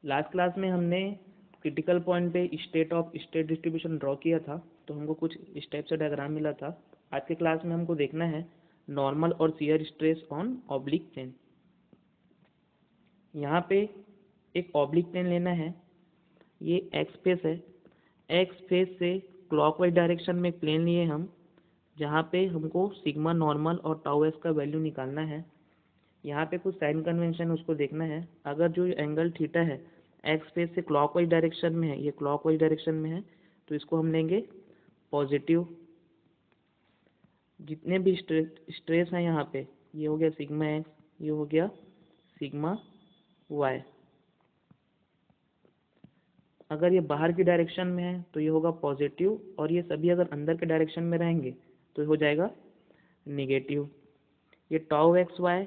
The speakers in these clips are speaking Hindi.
लास्ट क्लास में हमने क्रिटिकल पॉइंट पे state of state distribution draw किया था, तो हमको कुछ इस टाइप से डायग्राम मिला था। आज के क्लास में हमको देखना है नॉर्मल और shear stress on oblique plane. यहाँ पे एक ऑब्लिक प्लेन लेना है, ये एक्स फेस है। एक्स फेस से क्लॉकवाइज डायरेक्शन में एक प्लेन लिए हम, जहाँ पे हमको सिग्मा नॉर्मल और टाउ एस का वैल्यू निकालना है। यहाँ पे कुछ साइन कन्वेंशन उसको देखना है। अगर जो एंगल थीटा है एक्स फेस से क्लॉकवाइज डायरेक्शन में है, ये क्लॉकवाइज डायरेक्शन में है, तो इसको हम लेंगे पॉजिटिव। जितने भी स्ट्रेस हैं यहाँ पे, ये हो गया सिग्मा एक्स, ये हो गया सिग्मा वाई। अगर ये बाहर की डायरेक्शन में है तो ये होगा पॉजिटिव, और ये सभी अगर अंदर के डायरेक्शन में रहेंगे तो हो जाएगा निगेटिव। ये टाउ एक्स वाई,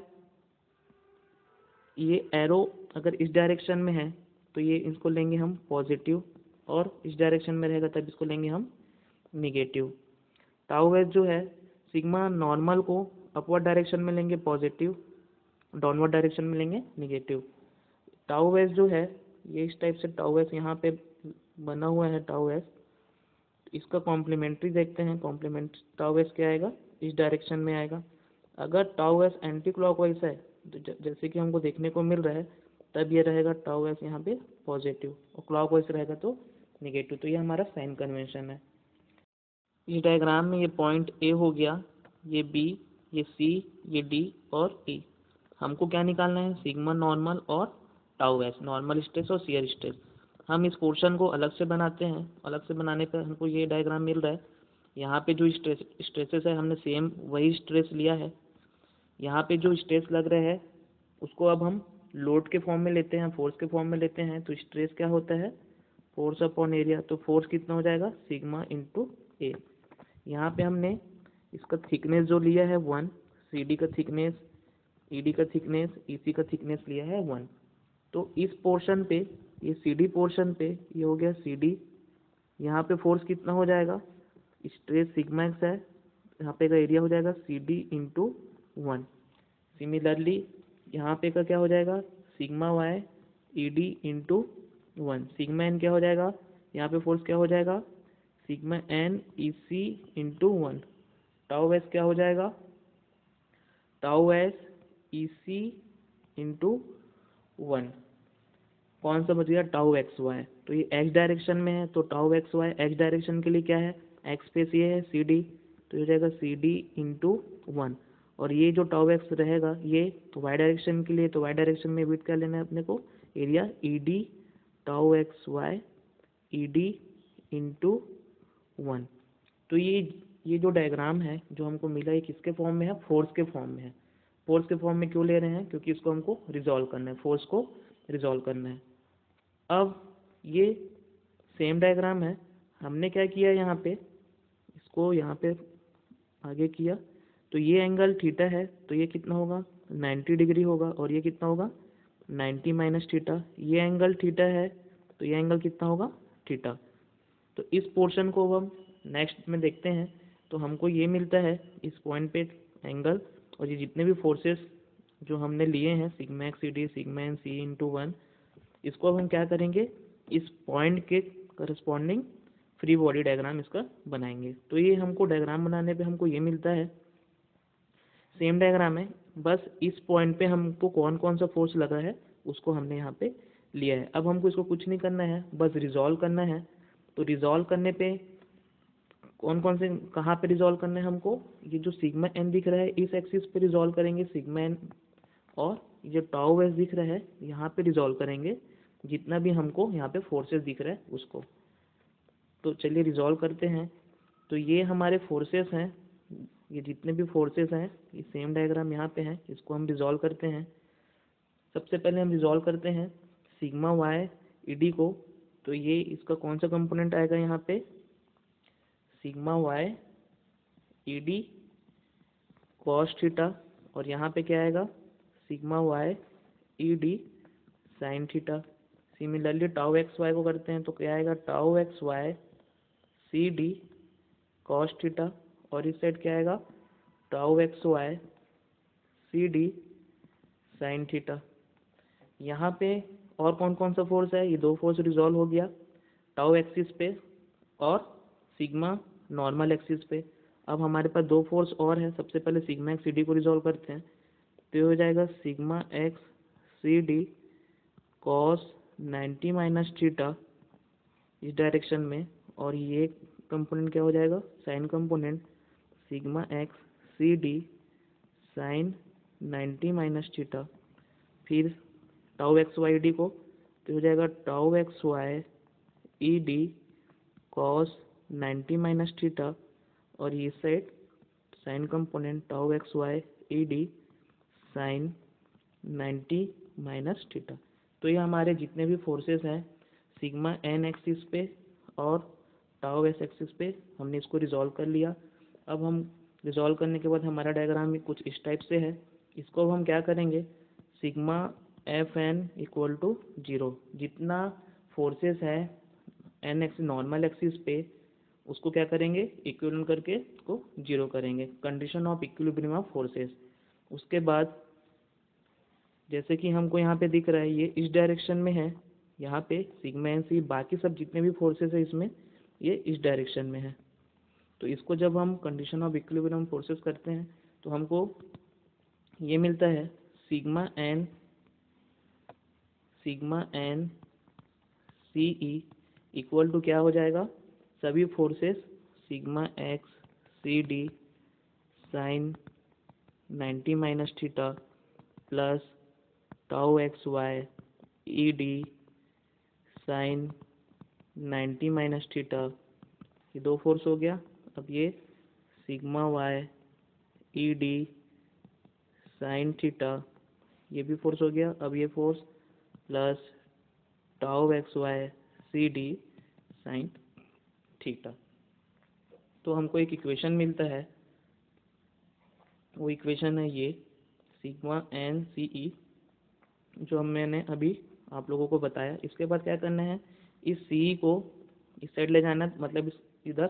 ये एरो अगर इस डायरेक्शन में है तो ये इसको लेंगे हम पॉजिटिव, और इस डायरेक्शन में रहेगा तब इसको लेंगे हम निगेटिव। टाउ एस जो है सिग्मा नॉर्मल को अपवर्ड डायरेक्शन में लेंगे पॉजिटिव, डाउनवर्ड डायरेक्शन में लेंगे निगेटिव। टाउ एस जो है ये इस टाइप से टाउ एस यहाँ पे बना हुआ है टाउ एस। इसका कॉम्प्लीमेंट्री देखते हैं। कॉम्प्लीमेंट टाउ एस क्या आएगा, इस डायरेक्शन में आएगा। अगर टाउ एस एंटी क्लॉकवाइज है तो जैसे कि हमको देखने को मिल रहा है, तब ये रहेगा टाउ एस यहाँ पे पॉजिटिव, और क्लॉकवाइज रहेगा तो निगेटिव। तो ये हमारा साइन कन्वेंशन है। इस डायग्राम में ये पॉइंट ए हो गया, ये बी, ये सी, ये डी और ई। हमको क्या निकालना है, सिग्मा नॉर्मल और टाउ एस, नॉर्मल स्ट्रेस और शियर स्ट्रेस। हम इस पोर्शन को अलग से बनाते हैं। अलग से बनाने पर हमको ये डायग्राम मिल रहा है। यहाँ पे जो स्ट्रेसेस है हमने सेम वही स्ट्रेस लिया है। यहाँ पे जो स्ट्रेस लग रहे हैं उसको अब हम लोड के फॉर्म में लेते हैं, फोर्स के फॉर्म में लेते हैं। तो स्ट्रेस क्या होता है, फोर्स अपॉन एरिया। तो फोर्स कितना हो जाएगा, सिग्मा इंटू ए। यहाँ पे हमने इसका थिकनेस जो लिया है 1, सी डी का थिकनेस, ई डी का थिकनेस, ई सी का थिकनेस लिया है 1। तो इस पोर्शन पे, ये सी डी पोर्शन पे ये हो गया सी डी। यहाँ पे फोर्स कितना हो जाएगा, स्ट्रेस सिग्मा एक्स है, यहाँ पे का एरिया हो जाएगा सी डी इंटू 1। सिमिलरली यहाँ पे का क्या हो जाएगा, sigma Y E D into 1। Sigma N क्या हो जाएगा, यहाँ पे फोर्स क्या हो जाएगा, sigma N E C into 1। Tau S क्या हो जाएगा, tau S E C into 1। कौन सा बच गया, टाउ एक्स वाई। तो ये एक्स डायरेक्शन में है, तो tau x Y X direction के लिए क्या है, एक्स पेस ये है सी डी, तो ये जाएगा सी डी इंटू 1। और ये जो टाउ एक्स रहेगा ये वाई डायरेक्शन के लिए, तो वाई डायरेक्शन में विड्थ क्या लेना है अपने को, area E D tau x Y E D into 1। तो ये जो डायग्राम है जो हमको मिला है किसके फॉर्म में है, फोर्स के फॉर्म में है। फोर्स के फॉर्म में क्यों ले रहे हैं, क्योंकि इसको हमको रिजॉल्व करना है, फोर्स को रिजॉल्व करना है। अब ये सेम डायग्राम है, हमने क्या किया यहाँ पे, इसको यहाँ पे आगे किया। तो ये एंगल थीटा है, तो ये कितना होगा, 90 डिग्री होगा, और ये कितना होगा 90 माइनस थीटा। ये एंगल थीटा है, तो ये एंगल कितना होगा, थीटा। तो इस पोर्शन को हम नेक्स्ट में देखते हैं। तो हमको ये मिलता है इस पॉइंट पे एंगल, और ये जितने भी फोर्सेस जो हमने लिए हैं sigma x C D, sigma N C into 1, इसको अब हम क्या करेंगे, इस पॉइंट के करस्पॉन्डिंग फ्री बॉडी डायग्राम इसका बनाएंगे। तो ये हमको डायग्राम बनाने पे हमको ये मिलता है, सेम डायग्राम है, बस इस पॉइंट पे हमको कौन कौन सा फोर्स लगा है उसको हमने यहाँ पे लिया है। अब हमको इसको कुछ नहीं करना है, बस रिजॉल्व करना है। तो रिजॉल्व करने पे कौन कौन से, कहाँ पे रिजॉल्व करना है हमको, ये जो सिग्मा एन दिख रहा है इस एक्सिस पे रिजॉल्व करेंगे सिग्मा एन, और ये टाउ एस दिख रहा है यहाँ पे रिजॉल्व करेंगे जितना भी हमको यहाँ पे फोर्सेस दिख रहा है उसको। तो चलिए रिजॉल्व करते हैं। तो ये हमारे फोर्सेस हैं, ये जितने भी फोर्सेस हैं ये सेम डायग्राम यहाँ पे है, इसको हम रिजॉल्व करते हैं। सबसे पहले हम रिजॉल्व करते हैं सिग्मा वाई ई डी को। तो ये इसका कौन सा कंपोनेंट आएगा यहाँ पे, sigma Y E D cos theta, और यहाँ पे क्या आएगा, sigma Y E D sine theta. Similarly tau x Y को करते हैं, तो क्या आएगा, tau x Y C D cos theta, और इस साइड क्या आएगा, tau x Y C D sine theta. यहाँ पे और कौन कौन सा फोर्स है, ये दो फोर्स रिजॉल्व हो गया, टाउ एक्सिस पे और सिग्मा नॉर्मल एक्सिस पे। अब हमारे पास दो फोर्स और है, सबसे पहले सिग्मा एक्स सी डी को रिजॉल्व करते हैं, तो ये हो जाएगा sigma x C D cos 90 minus theta इस डायरेक्शन में, और ये कंपोनेंट क्या हो जाएगा, sine component, sigma x C D sine 90 minus theta. फिर टाउ एक्स वाई डी को, तो हो जाएगा tau x Y E D cos 90 minus theta, और ये side sine component tau x Y E D sine 90 minus theta. तो ये हमारे जितने भी फोर्सेस हैं सिग्मा एन एक्सिस पे और टाउ एस एक्सिस पे, हमने इसको रिजॉल्व कर लिया। अब हम रिजॉल्व करने के बाद हमारा डायग्राम में कुछ इस टाइप से है। इसको अब हम क्या करेंगे, sigma F N equal to 0, जितना फोर्सेस है एन एक्सिस नॉर्मल एक्सिस पे उसको क्या करेंगे, इक्विवेलेंट करके उसको 0 करेंगे, condition of equilibrium of forces. उसके बाद जैसे कि हमको यहाँ पे दिख रहा है ये इस डायरेक्शन में है, यहाँ पे सिग्मा एन सी, बाकी सब जितने भी फोर्सेस है इसमें ये इस डायरेक्शन में है। तो इसको जब हम कंडीशन ऑफ इक्विलिब्रियम फोर्सेस करते हैं तो हमको ये मिलता है sigma N C E equal to क्या हो जाएगा, सभी forces sigma x C D sine 90 minus theta plus tau x Y E D sine 90 minus theta, ये दो फोर्स हो गया। अब ये sigma Y E D sine theta, ये भी फोर्स हो गया। अब ये force plus tau x Y C D sine theta. तो हमको एक इक्वेशन मिलता है, वो इक्वेशन है ये सिग्मा एन सी ई, जो मैंने अभी आप लोगों को बताया। इसके बाद क्या करना है, इस सी को इस साइड ले जाना, मतलब इधर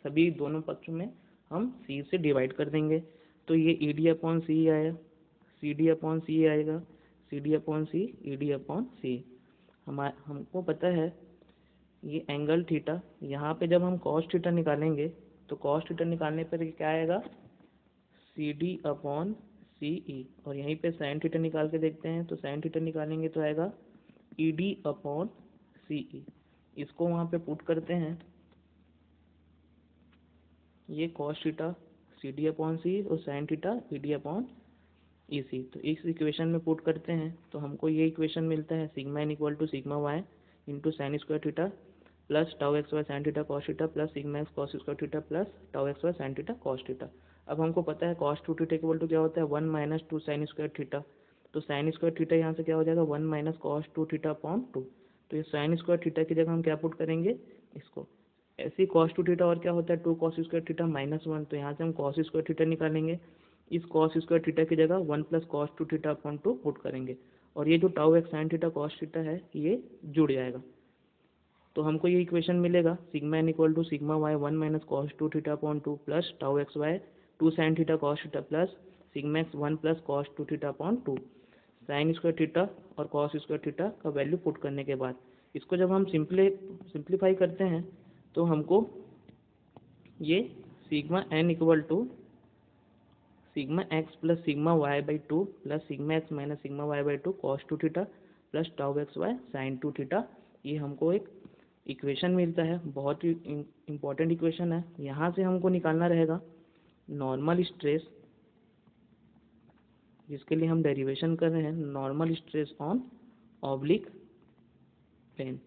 सभी दोनों पक्षों में हम सी से डिवाइड कर देंगे। तो ये ई डी अपॉन सी आया, सी डी अपॉन सी आएगा, सी डी अपॉन सी, ई डी अपॉन सी। हमको पता है ये एंगल थीटा, यहाँ पे जब हम कॉस थीटा निकालेंगे तो कॉस थीटा निकालने पर क्या आएगा, सी डी अपॉन सी ई, और यहीं पे साइन थीटा निकाल के देखते हैं, तो साइन थीटा निकालेंगे तो आएगा ई डी अपॉन सी ई। इसको वहाँ पे पुट करते हैं, ये cos theta C D upon C और sine theta E D upon E C. तो इस इक्वेशन में पुट करते हैं तो हमको ये इक्वेशन मिलता है sigma N equal to sigma Y into sine square theta plus tau x Y sine theta cos theta plus sigma X cos square theta plus tau x Y sine theta cos theta. अब हमको पता है cos two theta equal to क्या होता है, 1 माइनस 2 साइन स्क्वायर थीटा। तो साइन स्क्वायर थीटा यहाँ से क्या हो जाएगा, 1 minus cos two theta upon 2। तो ये साइन स्क्वायर थीटा की जगह हम क्या पुट करेंगे, इसको। ऐसे ही कॉस टू थीटा और क्या होता है, 2 कॉस स्क्वायर थीटा माइनस 1। तो यहाँ से हम कॉस स्क्वायर थीटा निकालेंगे, इस कॉस स्क्वायर थीटा की जगह 1 plus cos two theta upon 2 put करेंगे, और ये जो tau X sine theta cos theta है ये जुड़ जाएगा। तो हमको ये इक्वेशन मिलेगा sigma N equal to sigma Y 1 minus cos two theta upon 2 plus tau x Y 2 sine theta cos theta plus sigma X 1 plus cos two theta upon 2। Sine square theta और कॉस स्क्वायर थीटा का वैल्यू पुट करने के बाद इसको जब हम सिंप्लीफाई करते हैं तो हमको ये sigma N equal to sigma X plus sigma Y by 2 plus sigma X minus sigma Y by 2 cos two theta plus tau x Y sine two theta, ये हमको एक इक्वेशन मिलता है। बहुत ही इम्पोर्टेंट इक्वेशन है। यहाँ से हमको निकालना रहेगा नॉर्मल स्ट्रेस, जिसके लिए हम डेरिवेशन कर रहे हैं, normal stress on oblique plane.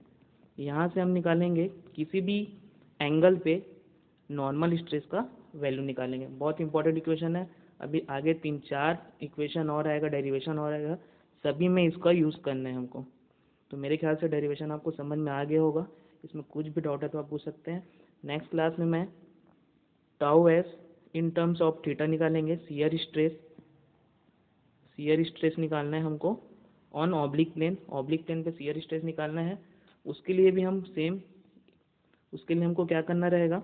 यहाँ से हम निकालेंगे किसी भी एंगल पे नॉर्मल स्ट्रेस का वैल्यू निकालेंगे। बहुत इंपॉर्टेंट इक्वेशन है। अभी आगे 3-4 इक्वेशन और आएगा, डेरिवेशन और आएगा, सभी में इसका यूज़ करना है हमको। तो मेरे ख्याल से डेरिवेशन आपको समझ में आ गया होगा। इसमें कुछ भी डाउट है तो आप पूछ सकते हैं। नेक्स्ट क्लास में मैं tau S in terms of theta निकालेंगे। शियर स्ट्रेस निकालना है हमको ऑन ऑब्लिक प्लेन पे शियर स्ट्रेस निकालना है। उसके लिए भी हम सेम, उसके लिए हमको क्या करना रहेगा,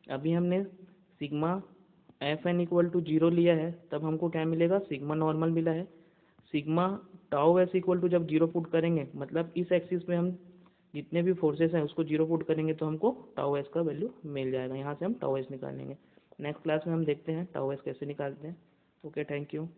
अभी हमने sigma F N equal to 0 लिया है, तब हमको क्या मिलेगा, सिग्मा नॉर्मल मिला है। Sigma tau S equal to जब जीरो पुट करेंगे, मतलब इस एक्सिस पे हम जितने भी फोर्सेस हैं उसको जीरो पुट करेंगे तो हमको टाउ एस का वैल्यू मिल जाएगा। यहाँ से हम टाउ एस निकालेंगे। नेक्स्ट क्लास में हम देखते हैं टाउ एस कैसे निकालते हैं। Okay, thank you.